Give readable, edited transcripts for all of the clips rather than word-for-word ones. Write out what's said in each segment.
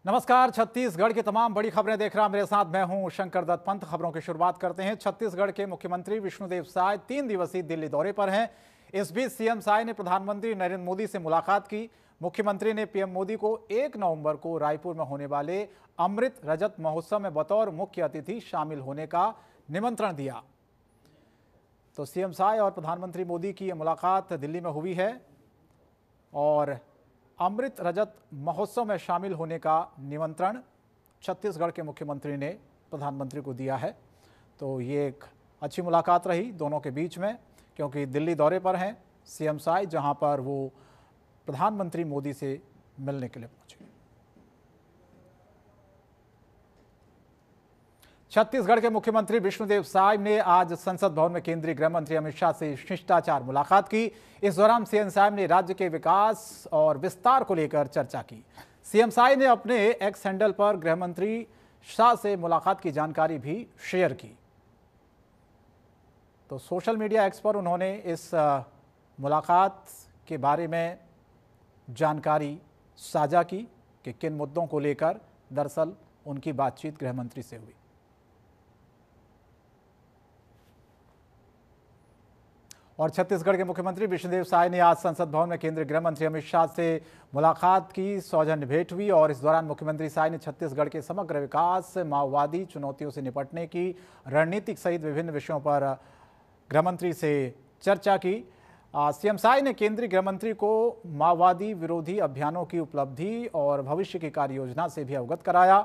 नमस्कार। छत्तीसगढ़ की तमाम बड़ी खबरें देख रहा मेरे साथ मैं हूं शंकर दत्त पंत। खबरों की शुरुआत करते हैं। छत्तीसगढ़ के मुख्यमंत्री विष्णुदेव साय 3 दिवसीय दिल्ली दौरे पर हैं। इस बीच सीएम साय ने प्रधानमंत्री नरेंद्र मोदी से मुलाकात की। मुख्यमंत्री ने पीएम मोदी को 1 नवंबर को रायपुर में होने वाले अमृत रजत महोत्सव में बतौर मुख्य अतिथि शामिल होने का निमंत्रण दिया। तो सीएम साय और प्रधानमंत्री मोदी की यह मुलाकात दिल्ली में हुई है और अमृत रजत महोत्सव में शामिल होने का निमंत्रण छत्तीसगढ़ के मुख्यमंत्री ने प्रधानमंत्री को दिया है। तो ये एक अच्छी मुलाकात रही दोनों के बीच में, क्योंकि दिल्ली दौरे पर हैं सीएम साय, जहां पर वो प्रधानमंत्री मोदी से मिलने के लिए पहुंचे। छत्तीसगढ़ के मुख्यमंत्री विष्णुदेव साय ने आज संसद भवन में केंद्रीय गृह मंत्री अमित शाह से शिष्टाचार मुलाकात की। इस दौरान सीएम साय ने राज्य के विकास और विस्तार को लेकर चर्चा की। सीएम साय ने अपने एक्स हैंडल पर गृह मंत्री शाह से मुलाकात की जानकारी भी शेयर की। तो सोशल मीडिया एक्स पर उन्होंने इस मुलाकात के बारे में जानकारी साझा की कि किन मुद्दों को लेकर दरअसल उनकी बातचीत गृह मंत्री से हुई। और छत्तीसगढ़ के मुख्यमंत्री विष्णुदेव साय ने आज संसद भवन में केंद्रीय गृह मंत्री अमित शाह से मुलाकात की। सौजन्य भेंट हुई और इस दौरान मुख्यमंत्री साय ने छत्तीसगढ़ के समग्र विकास, माओवादी चुनौतियों से निपटने की रणनीति सहित विभिन्न विषयों पर गृह मंत्री से चर्चा की। सीएम साय ने केंद्रीय गृह मंत्री को माओवादी विरोधी अभियानों की उपलब्धि और भविष्य की कार्य योजना से भी अवगत कराया।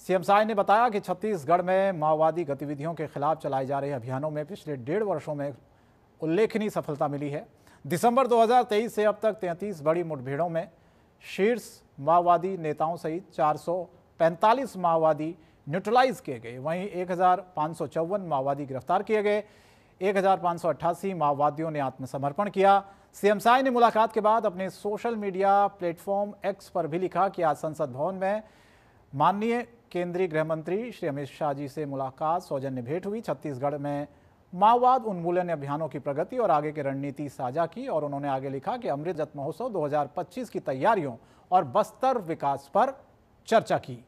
सीएम साय ने बताया कि छत्तीसगढ़ में माओवादी गतिविधियों के खिलाफ चलाए जा रहे अभियानों में पिछले 1.5 वर्षों में उल्लेखनीय सफलता मिली है। दिसंबर 2023 से अब तक 33 बड़ी मुठभेड़ों में शीर्ष माओवादी नेताओं सहित 445 माओवादी न्यूट्रलाइज किए गए। वहीं 1554 माओवादी गिरफ्तार किए गए। 1588 माओवादियों ने आत्मसमर्पण किया। सीएम साय ने मुलाकात के बाद अपने सोशल मीडिया प्लेटफॉर्म एक्स पर भी लिखा कि आज संसद भवन में माननीय केंद्रीय गृह मंत्री श्री अमित शाह जी से मुलाकात, सौजन्य भेंट हुई। छत्तीसगढ़ में माओवाद उन्मूलन अभियानों की प्रगति और आगे की रणनीति साझा की। और उन्होंने आगे लिखा कि अमृत रजत महोत्सव 2025 की तैयारियों और बस्तर विकास पर चर्चा की।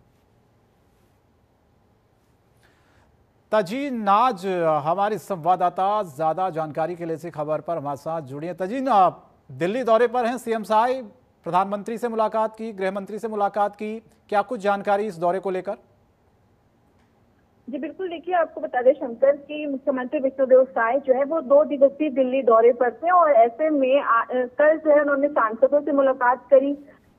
तजीन नाज हमारी संवाददाता ज्यादा जानकारी के लिए इसी खबर पर हमारे साथ जुड़ी है। तजीन, आप दिल्ली दौरे पर हैं, सीएम साय प्रधानमंत्री से मुलाकात की, गृह मंत्री से मुलाकात की, क्या कुछ जानकारी इस दौरे को लेकर? जी बिल्कुल, देखिए आपको बता दें शंकर की मुख्यमंत्री विष्णुदेव साय जो है वो 2 दिवसीय दिल्ली दौरे पर थे और ऐसे में कल जो है उन्होंने सांसदों से मुलाकात करी।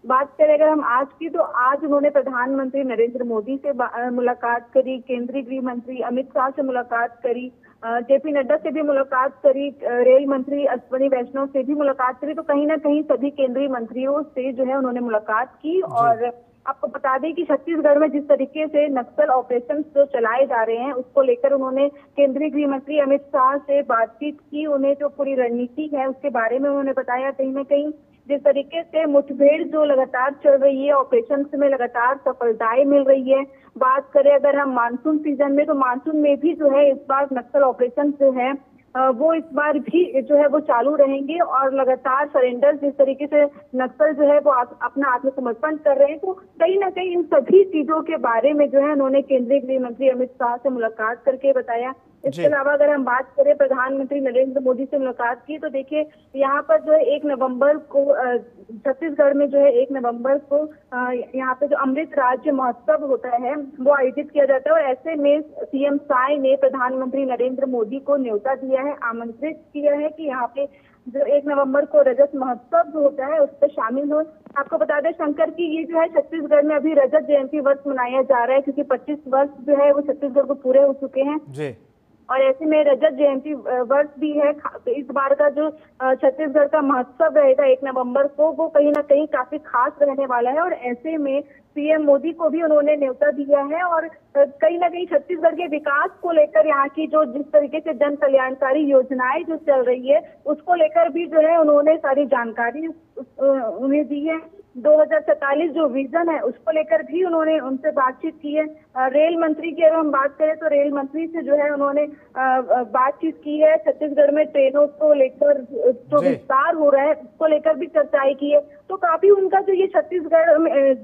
बात करें अगर हम आज की, तो आज उन्होंने प्रधानमंत्री नरेंद्र मोदी से मुलाकात करी, केंद्रीय गृह मंत्री अमित शाह से मुलाकात करी, जेपी नड्डा से भी मुलाकात करी, रेल मंत्री अश्विनी वैष्णव से भी मुलाकात करी। तो कहीं ना कहीं सभी केंद्रीय मंत्रियों से जो है उन्होंने मुलाकात की। और आपको बता दें कि छत्तीसगढ़ में जिस तरीके से नक्सल ऑपरेशन जो चलाए जा रहे हैं उसको लेकर उन्होंने केंद्रीय गृह मंत्री अमित शाह से बातचीत की। उन्हें जो पूरी रणनीति है उसके बारे में उन्होंने बताया। कहीं ना कहीं जिस तरीके से मुठभेड़ जो लगातार चल रही है, ऑपरेशन में लगातार सफलताएं मिल रही है। बात करें अगर हम मानसून सीजन में, तो मानसून में भी जो है इस बार नक्सल ऑपरेशन जो है वो इस बार भी जो है वो चालू रहेंगे और लगातार सरेंडर जिस तरीके से नक्सल जो है वो अपना आत्मसमर्पण कर रहे हैं। तो कहीं ना कहीं इन सभी चीजों के बारे में जो है उन्होंने केंद्रीय गृह मंत्री अमित शाह से मुलाकात करके बताया। इसके अलावा अगर हम बात करें प्रधानमंत्री नरेंद्र मोदी से मुलाकात की, तो देखिए यहाँ पर जो है 1 नवंबर को छत्तीसगढ़ में जो है 1 नवंबर को यहाँ पे जो अमृत राज्य महोत्सव होता है वो आयोजित किया जाता है। और ऐसे में सीएम साय ने प्रधानमंत्री नरेंद्र मोदी को न्योता दिया है, आमंत्रित किया है कि यहाँ पे जो 1 नवंबर को रजत महोत्सव जो होता है उस पर शामिल हो। आपको बता दें शंकर की ये जो है छत्तीसगढ़ में अभी रजत जयंती वर्ष मनाया जा रहा है, क्योंकि 25 वर्ष जो है वो छत्तीसगढ़ को पूरे हो चुके हैं जी। और ऐसे में रजत जयंती वर्ष भी है। तो इस बार का जो छत्तीसगढ़ का महोत्सव रहेगा 1 नवंबर को, वो कहीं ना कहीं काफी खास रहने वाला है। और ऐसे में पीएम मोदी को भी उन्होंने न्योता दिया है और कहीं ना कहीं छत्तीसगढ़ के विकास को लेकर यहाँ की जो जिस तरीके से जन कल्याणकारी योजनाएं जो चल रही है उसको लेकर भी जो है उन्होंने सारी जानकारी उन्हें दी है। 2047 जो विजन है उसको लेकर भी उन्होंने उनसे बातचीत की है। रेल मंत्री की अगर हम बात करें तो रेल मंत्री से जो है उन्होंने बातचीत की है। छत्तीसगढ़ में ट्रेनों को लेकर जो विस्तार हो रहा है उसको लेकर भी चर्चाएं की है। तो काफी उनका जो ये छत्तीसगढ़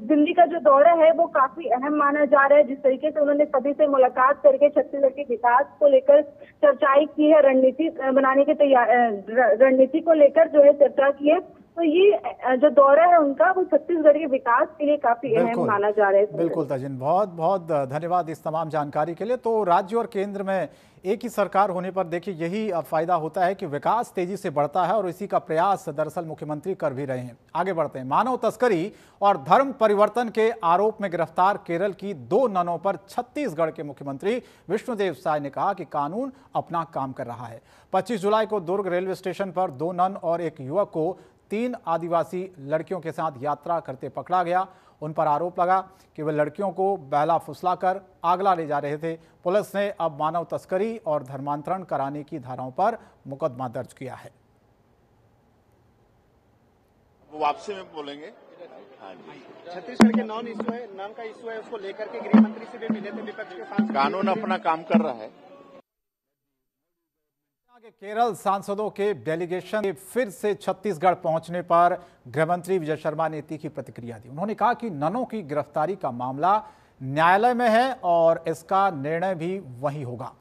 दिल्ली का जो दौरा है वो काफी अहम माना जा रहा है। जिस तरीके से उन्होंने सभी से मुलाकात करके छत्तीसगढ़ के विकास को लेकर चर्चाएं की है, रणनीति बनाने की रणनीति को लेकर जो है चर्चा की है। तो ये जो दौरा है उनका वो छत्तीसगढ़ के विकास के लिए काफी अहम माना जा रहा है। बिल्कुल तजिन, बहुत बहुत धन्यवाद इस तमाम जानकारी के लिए। तो राज्य और केंद्र में एक ही सरकार होने पर देखिए यही फायदा होता है कि विकास तेजी से बढ़ता है और इसी का प्रयास दरअसल मुख्यमंत्री कर भी रहे हैं। आगे बढ़ते हैं। मानव तस्करी और धर्म परिवर्तन के आरोप में गिरफ्तार केरल की 2 ननों पर छत्तीसगढ़ के मुख्यमंत्री विष्णुदेव साय ने कहा कि कानून अपना काम कर रहा है। 25 जुलाई को दुर्ग रेलवे स्टेशन पर 2 नन और एक युवक को 3 आदिवासी लड़कियों के साथ यात्रा करते पकड़ा गया। उन पर आरोप लगा कि वे लड़कियों को बहला फुसलाकर आगरा ले जा रहे थे। पुलिस ने अब मानव तस्करी और धर्मांतरण कराने की धाराओं पर मुकदमा दर्ज किया है। वो वापसी में बोलेंगे। छत्तीसगढ़ के नाम का इशू है, उसको लेकर के गृह मंत्री से भी मिले थे विपक्ष के साथ। कानून अपना काम कर रहा है। केरल सांसदों के डेलीगेशन के फिर से छत्तीसगढ़ पहुंचने पर गृहमंत्री विजय शर्मा ने तीखी प्रतिक्रिया दी। उन्होंने कहा कि ननों की गिरफ्तारी का मामला न्यायालय में है और इसका निर्णय भी वही होगा।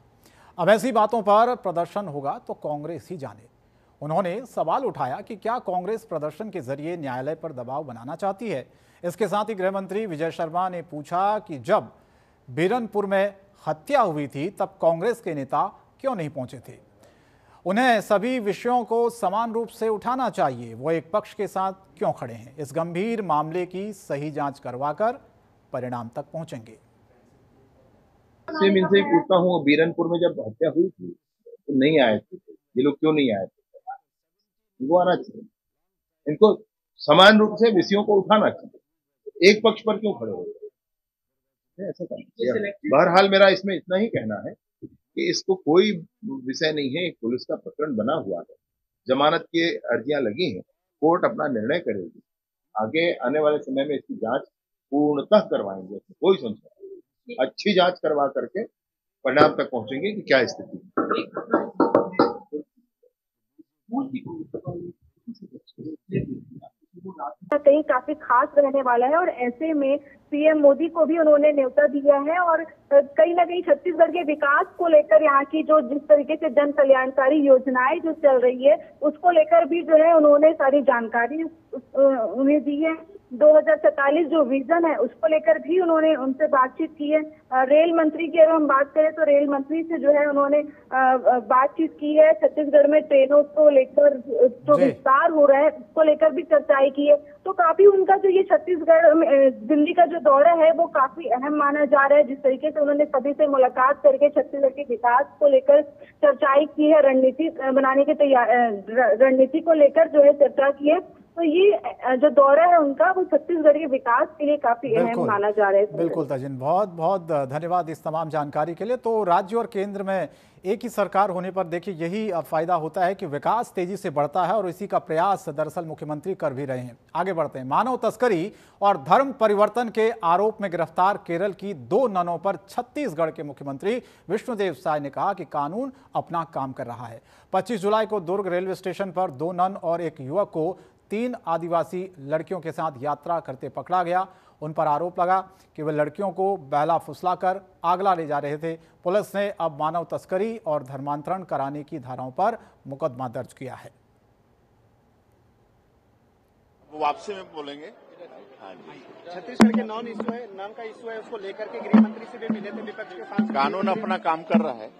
अब ऐसी बातों पर प्रदर्शन होगा तो कांग्रेस ही जाने। उन्होंने सवाल उठाया कि क्या कांग्रेस प्रदर्शन के जरिए न्यायालय पर दबाव बनाना चाहती है। इसके साथ ही गृहमंत्री विजय शर्मा ने पूछा कि जब बीरनपुर में हत्या हुई थी तब कांग्रेस के नेता क्यों नहीं पहुंचे थे। उन्हें सभी विषयों को समान रूप से उठाना चाहिए। वो एक पक्ष के साथ क्यों खड़े हैं। इस गंभीर मामले की सही जांच करवाकर परिणाम तक पहुंचेंगे। इनसे पूछता हूँ, बीरनपुर में जब हत्या हुई थी तो नहीं आए थे, ये लोग क्यों नहीं आए थे? इनको आना चाहिए। इनको समान रूप से विषयों को उठाना चाहिए। एक पक्ष पर क्यों खड़े हो? ऐसा करना। बहरहाल मेरा इसमें इतना ही कहना है कि इसको कोई विषय नहीं है। एक पुलिस का प्रकरण बना हुआ है, जमानत की अर्जियां लगी हैं, कोर्ट अपना निर्णय करेगी। आगे आने वाले समय में इसकी जांच पूर्णतः करवाएंगे, कोई संशय नहीं। अच्छी जांच करवा करके परिणाम तक पहुंचेंगे कि क्या स्थिति है। कहीं काफी खास रहने वाला है और ऐसे में पीएम मोदी को भी उन्होंने न्योता दिया है और कहीं ना कहीं छत्तीसगढ़ के विकास को लेकर यहाँ की जो जिस तरीके से जन कल्याणकारी योजनाएं जो चल रही है उसको लेकर भी जो है उन्होंने सारी जानकारी उन्हें दी है। 2047 जो विजन है उसको लेकर भी उन्होंने उनसे बातचीत की है। रेल मंत्री की अगर हम बात करें तो रेल मंत्री से जो है उन्होंने बातचीत की है। छत्तीसगढ़ में ट्रेनों को लेकर जो विस्तार हो रहा है उसको लेकर भी चर्चाएं की है। तो काफी उनका जो ये छत्तीसगढ़ दिल्ली का जो दौरा है वो काफी अहम माना जा रहा है। जिस तरीके से उन्होंने सभी से मुलाकात करके छत्तीसगढ़ के विकास को लेकर चर्चाएं की है, रणनीति बनाने की रणनीति को लेकर जो है चर्चा की है। तो ये जो दौरा है उनका वो छत्तीसगढ़ के विकास के लिए काफी अहम माना जा रहा है। बिल्कुल तजिन, बहुत बहुत धन्यवाद इस तमाम जानकारी के लिए। तो राज्य और केंद्र में एक ही सरकार होने पर देखिए यही फायदा होता है कि विकास तेजी से बढ़ता है और इसी का प्रयास दरअसल मुख्यमंत्री कर भी रहे हैं। आगे बढ़ते हैं। मानव तस्करी और धर्म परिवर्तन के आरोप में गिरफ्तार केरल की 2 ननों पर छत्तीसगढ़ के मुख्यमंत्री विष्णुदेव साय ने कहा कि कानून अपना काम कर रहा है। 25 जुलाई को दुर्ग रेलवे स्टेशन पर 2 नन और एक युवक को 3 आदिवासी लड़कियों के साथ यात्रा करते पकड़ा गया। उन पर आरोप लगा कि वे लड़कियों को बहला फुसलाकर आगरा ले जा रहे थे। पुलिस ने अब मानव तस्करी और धर्मांतरण कराने की धाराओं पर मुकदमा दर्ज किया है। वो वापसी में बोलेंगे। छत्तीसगढ़ के नाम का इशू है, उसको लेकर के गृह मंत्री से भी मिले थे विपक्ष के साथ। कानून अपना काम कर रहा है।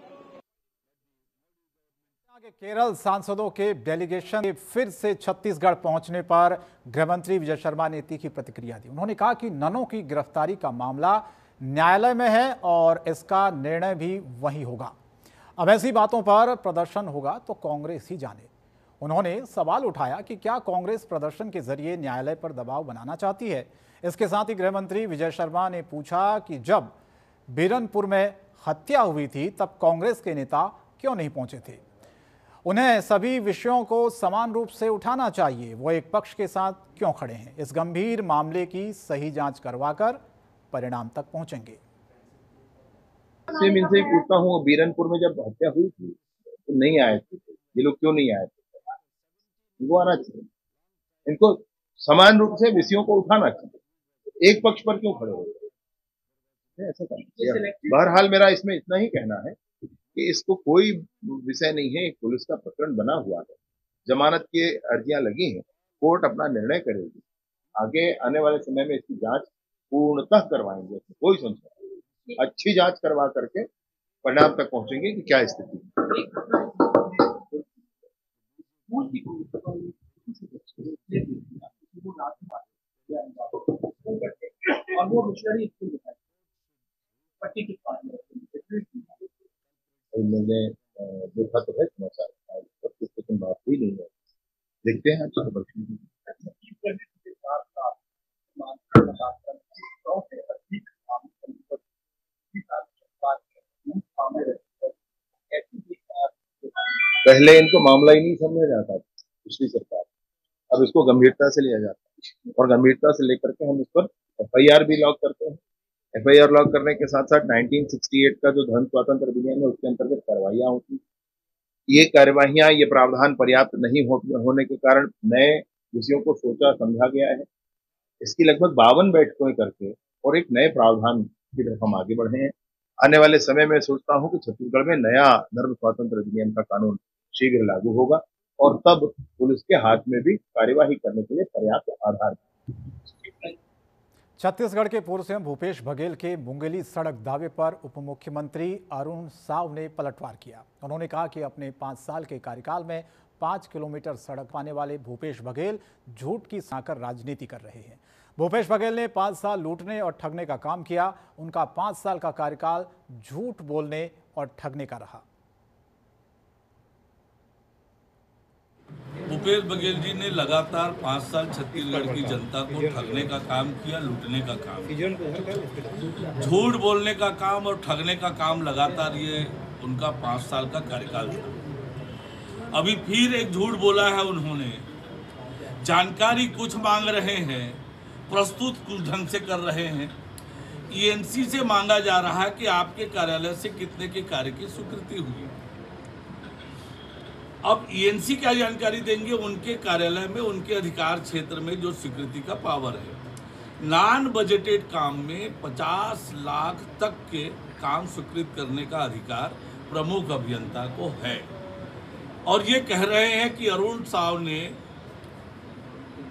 केरल सांसदों के डेलीगेशन के फिर से छत्तीसगढ़ पहुंचने पर गृहमंत्री विजय शर्मा ने तीखी प्रतिक्रिया दी। उन्होंने कहा कि ननों की गिरफ्तारी का मामला न्यायालय में है और इसका निर्णय भी वही होगा। अब ऐसी बातों पर प्रदर्शन होगा तो कांग्रेस ही जाने। उन्होंने सवाल उठाया कि क्या कांग्रेस प्रदर्शन के जरिए न्यायालय पर दबाव बनाना चाहती है। इसके साथ ही गृहमंत्री विजय शर्मा ने पूछा कि जब बीरनपुर में हत्या हुई थी तब कांग्रेस के नेता क्यों नहीं पहुंचे थे? उन्हें सभी विषयों को समान रूप से उठाना चाहिए। वो एक पक्ष के साथ क्यों खड़े हैं? इस गंभीर मामले की सही जांच करवाकर परिणाम तक पहुंचेंगे। इनसे पूछता हूँ, बीरनपुर में जब हत्या हुई थी तो नहीं आए थे, ये लोग क्यों नहीं आए थे? इनको आना चाहिए। इनको समान रूप से विषयों को उठाना चाहिए। एक पक्ष पर क्यों खड़े हो? ऐसा करना। बहरहाल मेरा इसमें इतना ही कहना है कि इसको कोई विषय नहीं है, एक पुलिस का प्रकरण बना हुआ है, जमानत की अर्जियां लगी हैं, कोर्ट अपना निर्णय करेगी। आगे आने वाले समय में इसकी जांच पूर्णतः करवाएंगे, कोई संशय नहीं। अच्छी जांच करवा करके परिणाम तक पहुंचेंगे कि क्या स्थिति है। और वो मिशनरी स्कूल मैंने देखा तो है समाचार, लेकिन बात हुई नहीं है। देखते हैं अच्छा पहले इनको मामला ही नहीं समझा जाता पिछली सरकार, अब इसको गंभीरता से लिया जाता है और गंभीरता से लेकर के हम इस पर FIR भी लॉक करते हैं। FIR लॉक करने के साथ साथ 1968 का जो धर्म स्वतंत्र अधिनियम है उसके अंतर्गत कार्रवाइयां होती। ये कार्यवाहियां, ये प्रावधान पर्याप्त नहीं होने के कारण नए विषयों को सोचा समझा गया है। इसकी लगभग 52 बैठकों करके और एक नए प्रावधान की तरफ हम आगे बढ़े हैं। आने वाले समय में सोचता हूं कि छत्तीसगढ़ में नया धर्म स्वतंत्र अधिनियम का कानून शीघ्र लागू होगा और तब पुलिस के हाथ में भी कार्यवाही करने के लिए पर्याप्त आधार। छत्तीसगढ़ के पूर्व सीएम भूपेश बघेल के मुंगेली सड़क दावे पर उप मुख्यमंत्री अरुण साव ने पलटवार किया। उन्होंने कहा कि अपने 5 साल के कार्यकाल में 5 किलोमीटर सड़क पाने वाले भूपेश बघेल झूठ की साकर राजनीति कर रहे हैं। भूपेश बघेल ने 5 साल लूटने और ठगने का काम किया। उनका 5 साल का कार्यकाल झूठ बोलने और ठगने का रहा। भूपेश बघेल जी ने लगातार 5 साल छत्तीसगढ़ की जनता को ठगने का काम किया, लूटने का काम किया, झूठ बोलने का काम और ठगने का काम लगातार ये उनका 5 साल का कार्यकाल था। अभी फिर एक झूठ बोला है उन्होंने। जानकारी कुछ मांग रहे हैं, प्रस्तुत कुछ ढंग से कर रहे हैं। ENC से मांगा जा रहा है कि आपके कार्यालय से कितने के कार्य की स्वीकृति हुई। अब ENC क्या जानकारी देंगे? उनके कार्यालय में, उनके अधिकार क्षेत्र में जो स्वीकृति का पावर है। नॉन बजटेड काम में 50 लाख तक के काम स्वीकृत करने का अधिकार प्रमुख अभियंता को है। और ये कह रहे हैं कि अरुण साव ने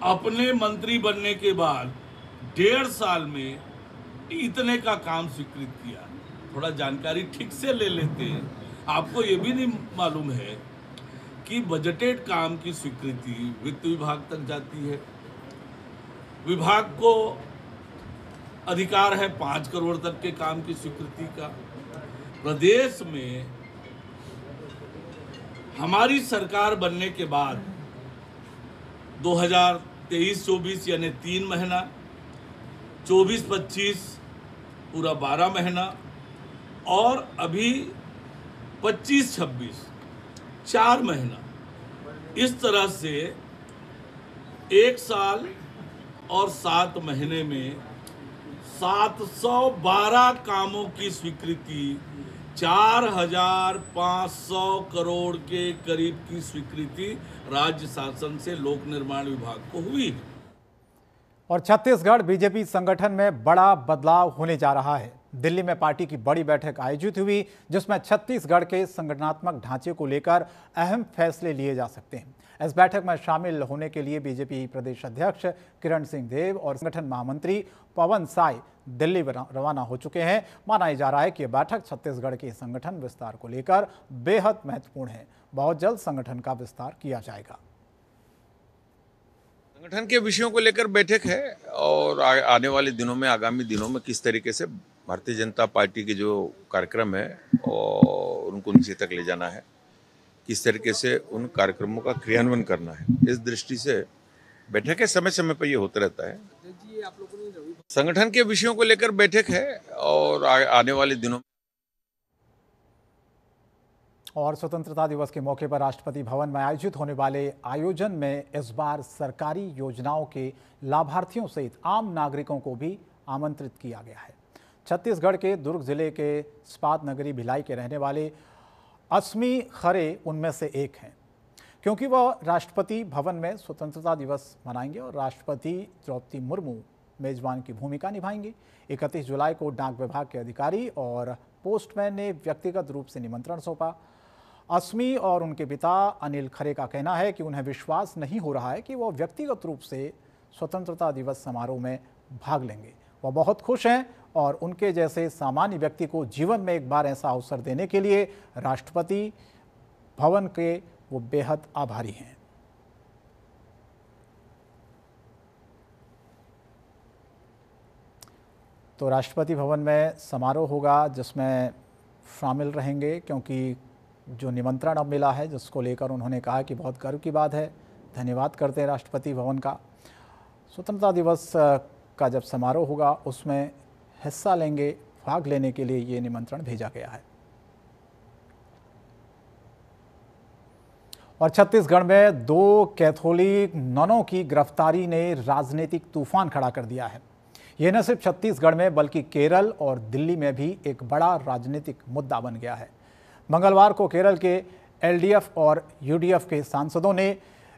अपने मंत्री बनने के बाद 1.5 साल में इतने का काम स्वीकृत किया। थोड़ा जानकारी ठीक से ले लेते हैं। आपको ये भी नहीं मालूम है कि बजटेड काम की स्वीकृति वित्त विभाग तक जाती है। विभाग को अधिकार है 5 करोड़ तक के काम की स्वीकृति का। प्रदेश में हमारी सरकार बनने के बाद 2023-24 यानी 3 महीना, 24-25 पूरा 12 महीना और अभी 25-26 4 महीना, इस तरह से 1 साल और 7 महीने में 712 कामों की स्वीकृति, 4,500 करोड़ के करीब की स्वीकृति राज्य शासन से लोक निर्माण विभाग को हुई। और छत्तीसगढ़ बीजेपी संगठन में बड़ा बदलाव होने जा रहा है। दिल्ली में पार्टी की बड़ी बैठक आयोजित हुई, जिसमें छत्तीसगढ़ के संगठनात्मक ढांचे को लेकर अहम फैसले लिए जा सकते हैं। इस बैठक में शामिल होने के लिए बीजेपी प्रदेश अध्यक्ष किरण सिंह देव और संगठन महामंत्री पवन साय दिल्ली रवाना हो चुके हैं। माना जा रहा है कि यह बैठक छत्तीसगढ़ के संगठन विस्तार को लेकर बेहद महत्वपूर्ण है। बहुत जल्द संगठन का विस्तार किया जाएगा। संगठन के विषयों को लेकर बैठक है और आने वाले दिनों में, आगामी दिनों में किस तरीके से भारतीय जनता पार्टी के जो कार्यक्रम है और उनको नीचे तक ले जाना है, किस तरीके से उन कार्यक्रमों का क्रियान्वयन करना है, इस दृष्टि से बैठक के समय समय पर ये होता रहता है। संगठन के विषयों को लेकर बैठक है और आने वाले दिनों और स्वतंत्रता दिवस के मौके पर राष्ट्रपति भवन में आयोजित होने वाले आयोजन में इस बार सरकारी योजनाओं के लाभार्थियों सहित आम नागरिकों को भी आमंत्रित किया गया है। छत्तीसगढ़ के दुर्ग जिले के इस्पात नगरी भिलाई के रहने वाले अस्मी खरे उनमें से एक हैं, क्योंकि वह राष्ट्रपति भवन में स्वतंत्रता दिवस मनाएंगे और राष्ट्रपति द्रौपदी मुर्मू मेजबान की भूमिका निभाएंगी। 31 जुलाई को डाक विभाग के अधिकारी और पोस्टमैन ने व्यक्तिगत रूप से निमंत्रण सौंपा। अस्मी और उनके पिता अनिल खरे का कहना है कि उन्हें विश्वास नहीं हो रहा है कि वह व्यक्तिगत रूप से स्वतंत्रता दिवस समारोह में भाग लेंगे। वह बहुत खुश हैं और उनके जैसे सामान्य व्यक्ति को जीवन में एक बार ऐसा अवसर देने के लिए राष्ट्रपति भवन के वो बेहद आभारी हैं। तो राष्ट्रपति भवन में समारोह होगा जिसमें शामिल रहेंगे, क्योंकि जो निमंत्रण अब मिला है जिसको लेकर उन्होंने कहा कि बहुत गर्व की बात है, धन्यवाद करते हैं राष्ट्रपति भवन का। स्वतंत्रता दिवस का जब समारोह होगा उसमें हिस्सा लेंगे, भाग लेने के लिए ये निमंत्रण भेजा गया है। और छत्तीसगढ़ में 2 कैथोलिक ननों की गिरफ्तारी ने राजनीतिक तूफान खड़ा कर दिया है। यह न सिर्फ छत्तीसगढ़ में बल्कि केरल और दिल्ली में भी एक बड़ा राजनीतिक मुद्दा बन गया है। मंगलवार को केरल के एलडीएफ और यूडीएफ के सांसदों ने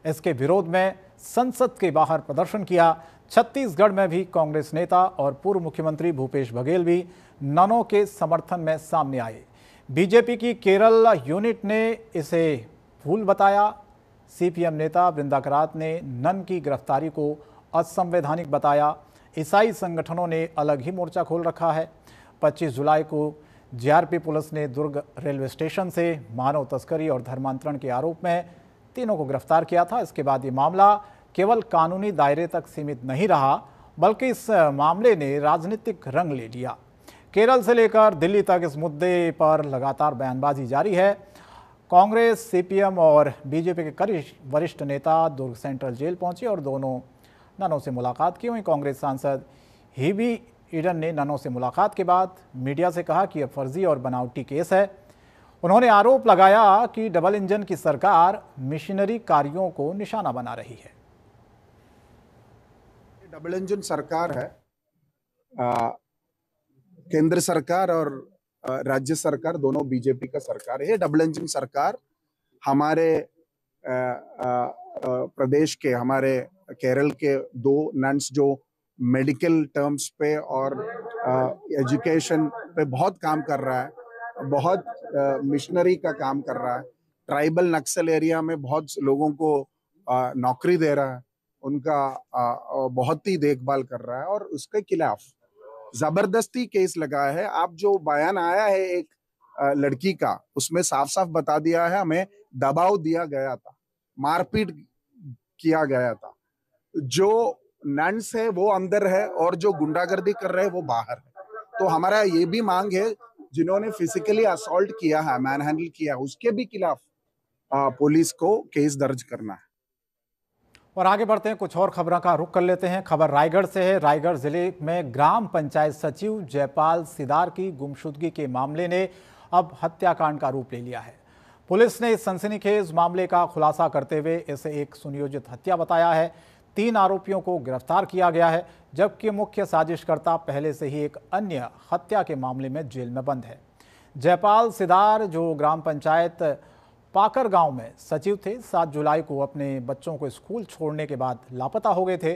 इसके विरोध में संसद के बाहर प्रदर्शन किया। छत्तीसगढ़ में भी कांग्रेस नेता और पूर्व मुख्यमंत्री भूपेश बघेल भी ननों के समर्थन में सामने आए। बीजेपी की केरल यूनिट ने इसे भूल बताया। सीपीएम नेता वृंदा करात ने नन की गिरफ्तारी को असंवैधानिक बताया। ईसाई संगठनों ने अलग ही मोर्चा खोल रखा है। 25 जुलाई को जीआरपी पुलिस ने दुर्ग रेलवे स्टेशन से मानव तस्करी और धर्मांतरण के आरोप में तीनों को गिरफ्तार किया था। इसके बाद ये मामला केवल कानूनी दायरे तक सीमित नहीं रहा, बल्कि इस मामले ने राजनीतिक रंग ले लिया। केरल से लेकर दिल्ली तक इस मुद्दे पर लगातार बयानबाजी जारी है। कांग्रेस, सीपीएम और बीजेपी के वरिष्ठ नेता दुर्ग सेंट्रल जेल पहुंचे और दोनों ननों से मुलाकात की। वहीं कांग्रेस सांसद हीबी ईडन ने ननों से मुलाकात के बाद मीडिया से कहा कि यह फर्जी और बनावटी केस है। उन्होंने आरोप लगाया कि डबल इंजन की सरकार मिशनरी कार्यों को निशाना बना रही है। डबल इंजन सरकार है। केंद्र सरकार और राज्य सरकार दोनों बीजेपी का सरकार है। डबल इंजन सरकार हमारे प्रदेश के, हमारे केरल के 2 नन्स जो मेडिकल टर्म्स पे और एजुकेशन पे बहुत काम कर रहा है, बहुत मिशनरी का काम कर रहा है। ट्राइबल नक्सल एरिया में बहुत लोगों को नौकरी दे रहा है, उनका बहुत ही देखभाल कर रहा है और उसके खिलाफ जबरदस्ती केस लगाया है। आप जो बयान आया है एक लड़की का, उसमें साफ साफ बता दिया है हमें दबाव दिया गया था, मारपीट किया गया था। जो नन्स है वो अंदर है और जो गुंडागर्दी कर रहे हैं वो बाहर है। तो हमारा ये भी मांग है जिन्होंने फिजिकली असॉल्ट किया है, मैन हैंडल किया, उसके भी खिलाफ पुलिस को केस दर्ज करना है। और आगे बढ़ते हैं, कुछ और खबरों का रुख कर लेते हैं। खबर रायगढ़ से है। रायगढ़ जिले में ग्राम पंचायत सचिव जयपाल सिदार की गुमशुदगी के मामले ने अब हत्याकांड का रूप ले लिया है। पुलिस ने इस सनसनीखेज मामले का खुलासा करते हुए इसे एक सुनियोजित हत्या बताया है। 3 आरोपियों को गिरफ्तार किया गया है, जबकि मुख्य साजिशकर्ता पहले से ही एक अन्य हत्या के मामले में जेल में बंद है। जयपाल सिदार, जो ग्राम पंचायत पाकर गांव में सचिव थे, 7 जुलाई को अपने बच्चों को स्कूल छोड़ने के बाद लापता हो गए थे।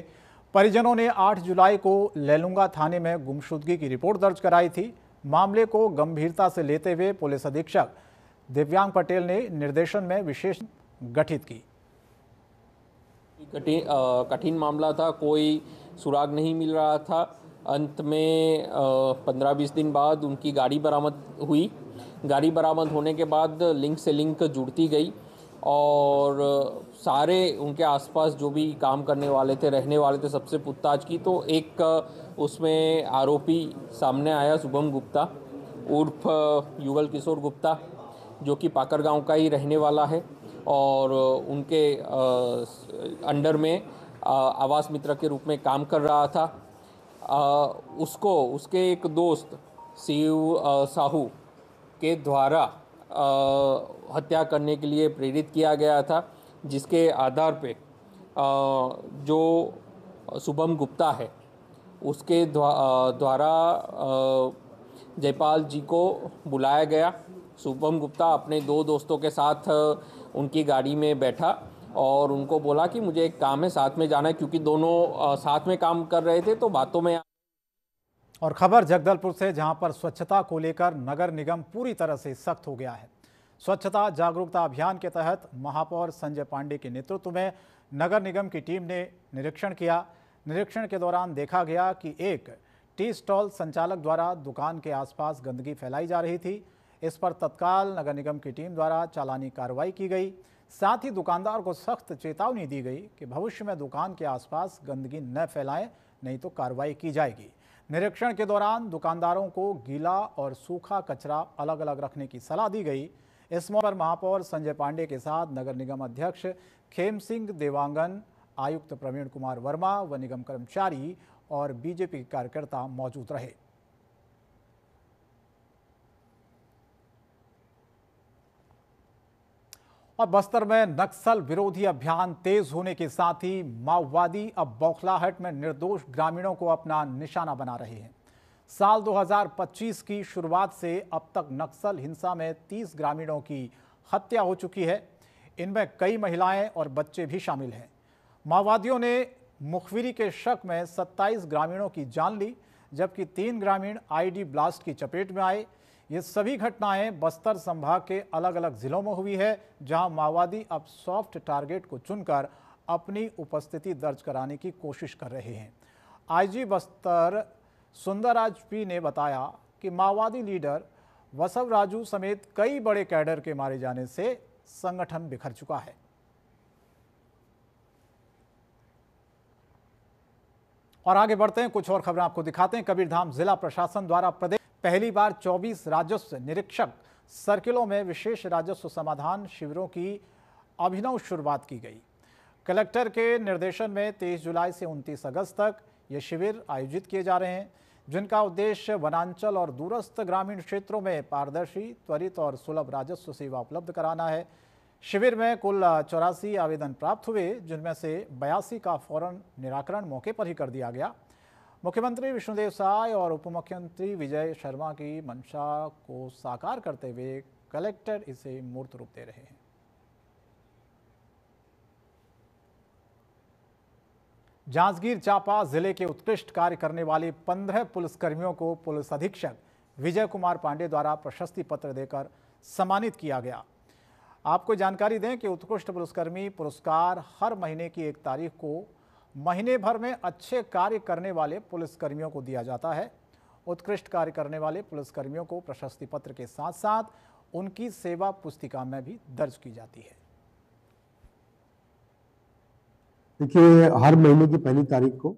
परिजनों ने 8 जुलाई को लेलुंगा थाने में गुमशुदगी की रिपोर्ट दर्ज कराई थी। मामले को गंभीरता से लेते हुए पुलिस अधीक्षक दिव्यांग पटेल ने निर्देशन में विशेष गठित की। कठिन मामला था, कोई सुराग नहीं मिल रहा था। अंत में 15-20 दिन बाद उनकी गाड़ी बरामद हुई। गाड़ी बरामद होने के बाद लिंक से लिंक जुड़ती गई और सारे उनके आसपास जो भी काम करने वाले थे, रहने वाले थे, सबसे पूछताछ की तो एक उसमें आरोपी सामने आया, शुभम गुप्ता उर्फ युगल किशोर गुप्ता, जो कि पाकर गांव का ही रहने वाला है और उनके अंडर में आवास मित्र के रूप में काम कर रहा था। उसको उसके एक दोस्त शिव साहू के द्वारा हत्या करने के लिए प्रेरित किया गया था, जिसके आधार पे जो शुभम गुप्ता है उसके द्वारा जयपाल जी को बुलाया गया। शुभम गुप्ता अपने दो दोस्तों के साथ उनकी गाड़ी में बैठा और उनको बोला कि मुझे एक काम है, साथ में जाना है, क्योंकि दोनों साथ में काम कर रहे थे तो बातों में। और खबर जगदलपुर से, जहां पर स्वच्छता को लेकर नगर निगम पूरी तरह से सख्त हो गया है। स्वच्छता जागरूकता अभियान के तहत महापौर संजय पांडे के नेतृत्व में नगर निगम की टीम ने निरीक्षण किया। निरीक्षण के दौरान देखा गया कि एक टी स्टॉल संचालक द्वारा दुकान के आसपास गंदगी फैलाई जा रही थी। इस पर तत्काल नगर निगम की टीम द्वारा चालानी कार्रवाई की गई। साथ ही दुकानदार को सख्त चेतावनी दी गई कि भविष्य में दुकान के आसपास गंदगी न फैलाएं, नहीं तो कार्रवाई की जाएगी। निरीक्षण के दौरान दुकानदारों को गीला और सूखा कचरा अलग अलग रखने की सलाह दी गई। इस मौके पर महापौर संजय पांडे के साथ नगर निगम अध्यक्ष खेम सिंह देवांगन, आयुक्त प्रवीण कुमार वर्मा व निगम कर्मचारी और बीजेपी के कार्यकर्ता मौजूद रहे। और बस्तर में नक्सल विरोधी अभियान तेज होने के साथ ही माओवादी अब बौखलाहट में निर्दोष ग्रामीणों को अपना निशाना बना रहे हैं। साल 2025 की शुरुआत से अब तक नक्सल हिंसा में 30 ग्रामीणों की हत्या हो चुकी है। इनमें कई महिलाएं और बच्चे भी शामिल हैं। माओवादियों ने मुखबिरी के शक में 27 ग्रामीणों की जान ली, जबकि 3 ग्रामीण आईडी ब्लास्ट की चपेट में आए। ये सभी घटनाएं बस्तर संभाग के अलग अलग जिलों में हुई है, जहां माओवादी अब सॉफ्ट टारगेट को चुनकर अपनी उपस्थिति दर्ज कराने की कोशिश कर रहे हैं। आईजी बस्तर सुंदरराज पी ने बताया कि माओवादी लीडर वसव राजू समेत कई बड़े कैडर के मारे जाने से संगठन बिखर चुका है। और आगे बढ़ते हैं, कुछ और खबरें आपको दिखाते हैं। कबीरधाम जिला प्रशासन द्वारा प्रदेश पहली बार 24 राजस्व निरीक्षक सर्किलों में विशेष राजस्व समाधान शिविरों की अभिनव शुरुआत की गई। कलेक्टर के निर्देशन में 23 जुलाई से 29 अगस्त तक ये शिविर आयोजित किए जा रहे हैं, जिनका उद्देश्य वनांचल और दूरस्थ ग्रामीण क्षेत्रों में पारदर्शी, त्वरित और सुलभ राजस्व सेवा उपलब्ध कराना है। शिविर में कुल 84 आवेदन प्राप्त हुए, जिनमें से 82 का फौरन निराकरण मौके पर ही कर दिया गया। मुख्यमंत्री विष्णुदेव साय और उप मुख्यमंत्री विजय शर्मा की मंशा को साकार करते हुए कलेक्टर इसे मूर्त रूप दे रहे हैं। जांजगीर चांपा जिले के उत्कृष्ट कार्य करने वाले 15 पुलिसकर्मियों को पुलिस अधीक्षक विजय कुमार पांडे द्वारा प्रशस्ति पत्र देकर सम्मानित किया गया। आपको जानकारी दें कि उत्कृष्ट पुलिसकर्मी पुरस्कार हर महीने की 1 तारीख को महीने भर में अच्छे कार्य करने वाले पुलिसकर्मियों को दिया जाता है। उत्कृष्ट कार्य करने वाले पुलिसकर्मियों को प्रशस्ति पत्र के साथ साथ उनकी सेवा पुस्तिका में भी दर्ज की जाती है। देखिए, हर महीने की पहली तारीख को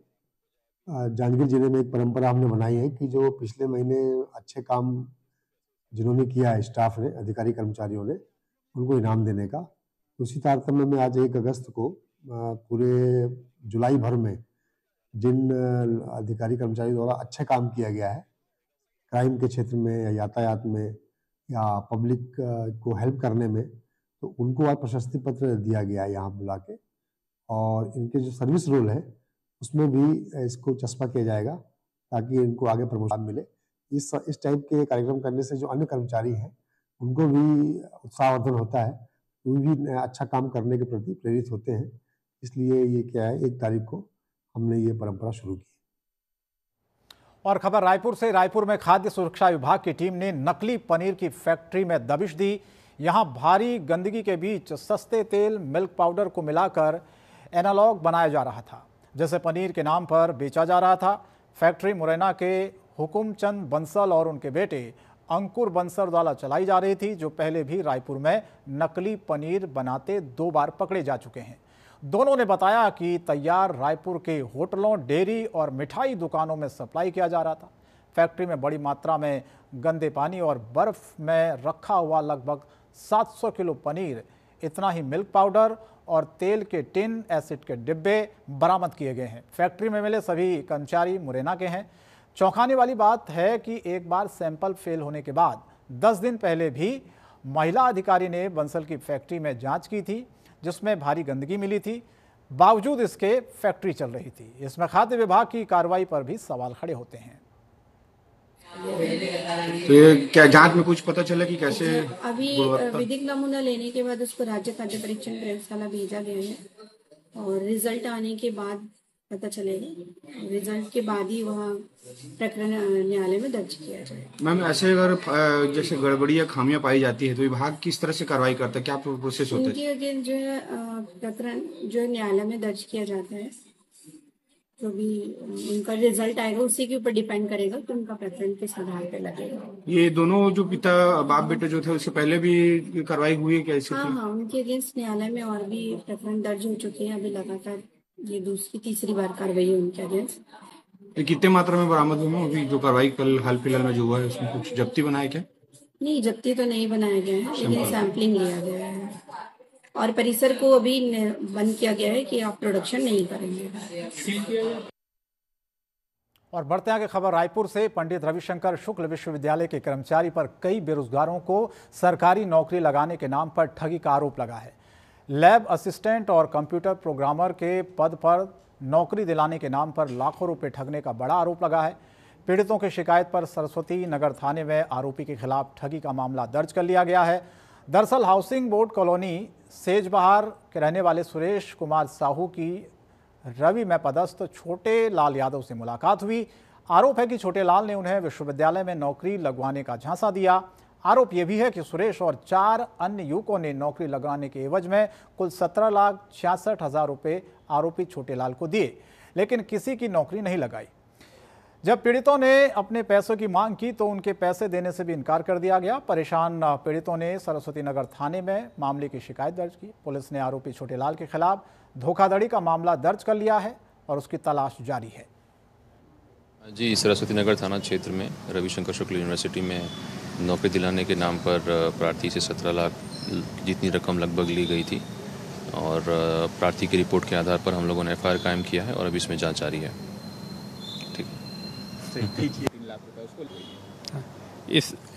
जांजगीर जिले में एक परंपरा हमने बनाई है कि जो पिछले महीने अच्छे काम जिन्होंने किया है, स्टाफ ने, अधिकारी कर्मचारियों ने, उनको इनाम देने का। उसी तारतम्य में आज 1 अगस्त को पूरे जुलाई भर में जिन अधिकारी कर्मचारी द्वारा अच्छा काम किया गया है क्राइम के क्षेत्र में या यातायात में या पब्लिक को हेल्प करने में, तो उनको आज प्रशस्ति पत्र दिया गया है यहाँ बुला के। और इनके जो सर्विस रोल है उसमें भी इसको चस्पा किया जाएगा ताकि इनको आगे प्रमोशन मिले। इस टाइप के कार्यक्रम करने से जो अन्य कर्मचारी हैं उनको भी उत्साहवर्धन होता है, वो भी अच्छा काम करने के प्रति प्रेरित होते हैं। इसलिए ये क्या है, 1 तारीख को हमने ये परंपरा शुरू की। और खबर रायपुर से। रायपुर में खाद्य सुरक्षा विभाग की टीम ने नकली पनीर की फैक्ट्री में दबिश दी। यहां भारी गंदगी के बीच सस्ते तेल, मिल्क पाउडर को मिलाकर एनालॉग बनाया जा रहा था, जैसे पनीर के नाम पर बेचा जा रहा था। फैक्ट्री मुरैना के हुकुमचंद बंसल और उनके बेटे अंकुर बंसल द्वारा चलाई जा रही थी, जो पहले भी रायपुर में नकली पनीर बनाते 2 बार पकड़े जा चुके हैं। दोनों ने बताया कि तैयार रायपुर के होटलों, डेयरी और मिठाई दुकानों में सप्लाई किया जा रहा था। फैक्ट्री में बड़ी मात्रा में गंदे पानी और बर्फ में रखा हुआ लगभग 700 किलो पनीर, इतना ही मिल्क पाउडर और तेल के टिन, एसिड के डिब्बे बरामद किए गए हैं। फैक्ट्री में मिले सभी कर्मचारी मुरैना के हैं। चौंकाने वाली बात है कि एक बार सैंपल फेल होने के बाद 10 दिन पहले भी महिला अधिकारी ने बंसल की फैक्ट्री में जांच की थी, जिसमें भारी गंदगी मिली थी। बावजूद इसके फैक्ट्री चल रही थी। इसमें खाद्य विभाग की कार्रवाई पर भी सवाल खड़े होते हैं। तो ये क्या जांच में कुछ पता चला कि कैसे? अभी विधिक नमूना लेने के बाद उसको राज्य खाद्य परीक्षण प्रयोगशाला भेजा गया है और रिजल्ट आने के बाद पता चलेगा। रिजल्ट के बाद ही वहाँ प्रकरण न्यायालय में दर्ज किया जाएगा। मैम, ऐसे अगर जैसे गड़बड़ी या खामियां पाई जाती है तो विभाग किस तरह से कार्रवाई करता है, क्या प्रोसेस होता है? उनके अगेंस्ट जो है प्रकरण जो है न्यायालय में दर्ज किया जाता है। जो भी उनका रिजल्ट आएगा उसी के ऊपर डिपेंड करेगा कि उनका प्रकरण किस आधार पे लगेगा। ये दोनों जो पिता बाप बेटे जो थे उससे पहले भी कार्रवाई हुई है क्या? हाँ, उनके अगेंस्ट न्यायालय में और भी प्रकरण दर्ज हो चुके हैं। अभी लगातार ये दूसरी तीसरी बार कार्रवाई है उनके अगेंस्ट। कितने मात्रा में बरामद हुए? अभी जो कार्रवाई कल हाल फिलहाल में जो हुआ है उसमें कुछ जब्ती बनाया क्या? नहीं, जब्ती तो नहीं बनाया गया है, लेकिन सैंपलिंग लिया गया है और परिसर को अभी बंद किया गया है कि आप प्रोडक्शन नहीं करेंगे। और बढ़ते आगे खबर रायपुर से। पंडित रविशंकर शुक्ल विश्वविद्यालय के कर्मचारी पर कई बेरोजगारों को सरकारी नौकरी लगाने के नाम पर ठगी का आरोप लगा है। लैब असिस्टेंट और कंप्यूटर प्रोग्रामर के पद पर नौकरी दिलाने के नाम पर लाखों रुपए ठगने का बड़ा आरोप लगा है। पीड़ितों की शिकायत पर सरस्वती नगर थाने में आरोपी के खिलाफ ठगी का मामला दर्ज कर लिया गया है। दरअसल हाउसिंग बोर्ड कॉलोनी सेजबहार के रहने वाले सुरेश कुमार साहू की रवि में पदस्थ छोटे लाल यादव से मुलाकात हुई। आरोप है कि छोटे लाल ने उन्हें विश्वविद्यालय में नौकरी लगवाने का झांसा दिया। आरोप यह भी है कि सुरेश और 4 अन्य युवकों ने नौकरी लगाने के एवज में कुल 17,66,000 रुपये आरोपी छोटे लाल को दिए, लेकिन किसी की नौकरी नहीं लगाई। जब पीड़ितों ने अपने पैसों की मांग की तो उनके पैसे देने से भी इनकार कर दिया गया। परेशान पीड़ितों ने सरस्वती नगर थाने में मामले की शिकायत दर्ज की। पुलिस ने आरोपी छोटे लाल के खिलाफ धोखाधड़ी का मामला दर्ज कर लिया है और उसकी तलाश जारी है। जी, सरस्वती नगर थाना क्षेत्र में रविशंकर शुक्ल यूनिवर्सिटी में नौकरी दिलाने के नाम पर प्रार्थी से 17 लाख जितनी रकम लगभग ली गई थी और प्रार्थी की रिपोर्ट के आधार पर हम लोगों ने FIR कायम किया है और अभी इसमें जांच जारी है। ठीक है। 3 लाख रुपए उसको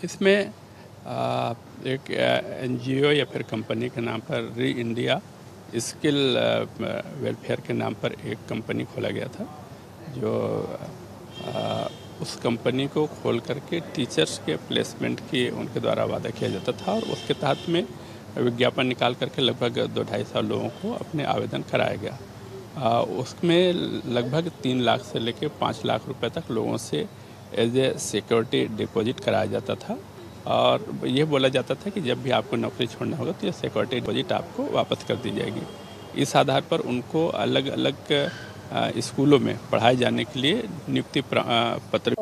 इसमें एक NGO या फिर कंपनी के नाम पर री इंडिया स्किल वेलफेयर के नाम पर एक कंपनी खोला गया था, जो उस कंपनी को खोल करके टीचर्स के प्लेसमेंट की उनके द्वारा वादा किया जाता था और उसके तहत में विज्ञापन निकाल करके लगभग 2-2.5 लोगों को अपने आवेदन कराया गया। उसमें लगभग 3 लाख से लेकर 5 लाख रुपए तक लोगों से एज ए सिक्योरिटी डिपॉजिट कराया जाता था और ये बोला जाता था कि जब भी आपको नौकरी छोड़ना होगा तो ये सिक्योरिटी डिपॉजिट आपको वापस कर दी जाएगी। इस आधार पर उनको अलग अलग स्कूलों में पढ़ाए जाने के लिए नियुक्ति पत्र।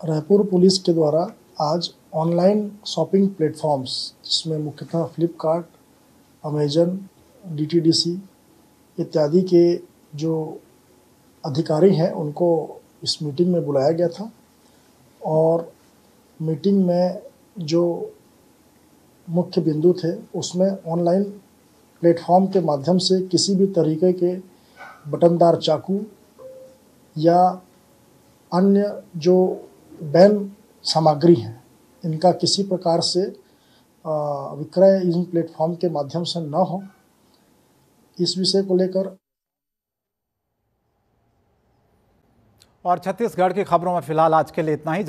रायपुर पुलिस के द्वारा आज ऑनलाइन शॉपिंग प्लेटफॉर्म्स जिसमें मुख्यतः फ्लिपकार्ट, अमेजन, DTDC इत्यादि के जो अधिकारी हैं उनको इस मीटिंग में बुलाया गया था और मीटिंग में जो मुख्य बिंदु थे उसमें ऑनलाइन प्लेटफॉर्म के माध्यम से किसी भी तरीके के बटनदार चाकू या अन्य जो बैन सामग्री हैं इनका किसी प्रकार से विक्रय इन प्लेटफॉर्म के माध्यम से न हो, इस विषय को लेकर। और छत्तीसगढ़ की खबरों में फिलहाल आज के लिए इतना ही।